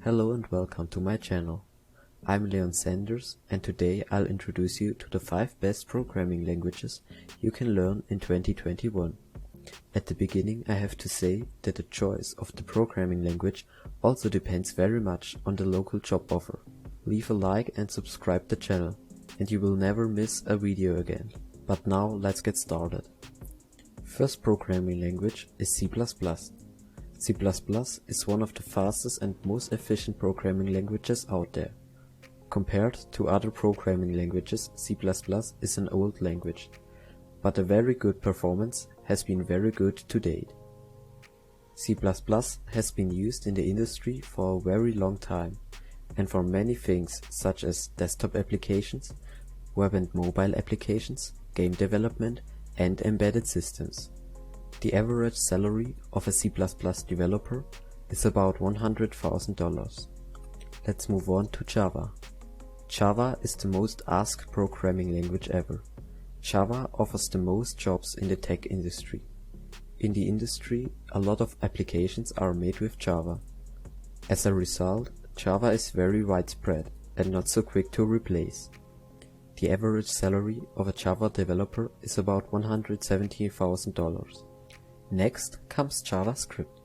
Hello and welcome to my channel. I'm Leon Sanders and today I'll introduce you to the 5 best programming languages you can learn in 2021. At the beginning I have to say that the choice of the programming language also depends very much on the local job offer. Leave a like and subscribe the channel and you will never miss a video again. But now let's get started. First programming language is C++. C++ is one of the fastest and most efficient programming languages out there. Compared to other programming languages, C++ is an old language, but a very good performance has been very good to date. C++ has been used in the industry for a very long time and for many things such as desktop applications, web and mobile applications, game development and embedded systems. The average salary of a C++ developer is about $100,000. Let's move on to Java. Java is the most asked programming language ever. Java offers the most jobs in the tech industry. In the industry, a lot of applications are made with Java. As a result, Java is very widespread and not so quick to replace. The average salary of a Java developer is about $170,000. Next comes JavaScript.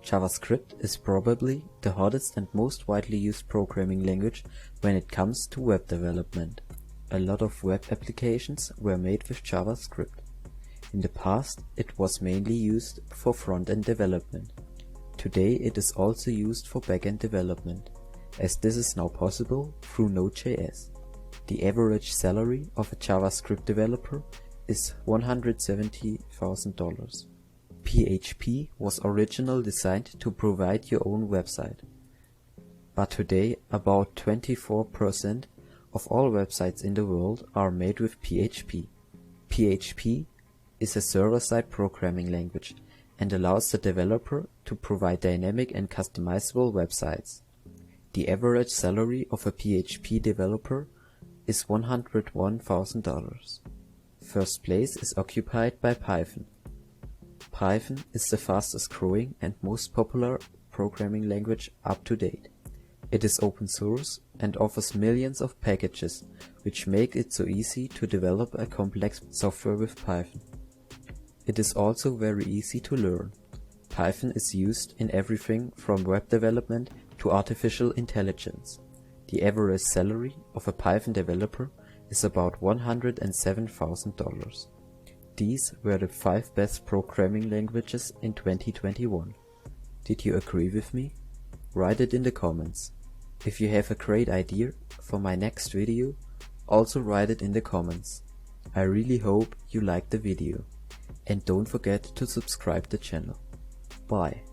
JavaScript is probably the hottest and most widely used programming language when it comes to web development. A lot of web applications were made with JavaScript. In the past, it was mainly used for front-end development. Today it is also used for back-end development, as this is now possible through Node.js. The average salary of a JavaScript developer is $170,000. PHP was originally designed to provide your own website, but today about 24% of all websites in the world are made with PHP. PHP is a server-side programming language and allows the developer to provide dynamic and customizable websites. The average salary of a PHP developer is $101,000. First place is occupied by Python. Python is the fastest growing and most popular programming language up to date. It is open source and offers millions of packages, which make it so easy to develop a complex software with Python. It is also very easy to learn. Python is used in everything from web development to artificial intelligence. The average salary of a Python developer is about $107,000. These were the 5 best programming languages in 2021. Did you agree with me? Write it in the comments. If you have a great idea for my next video, also write it in the comments. I really hope you liked the video. And don't forget to subscribe the channel. Bye.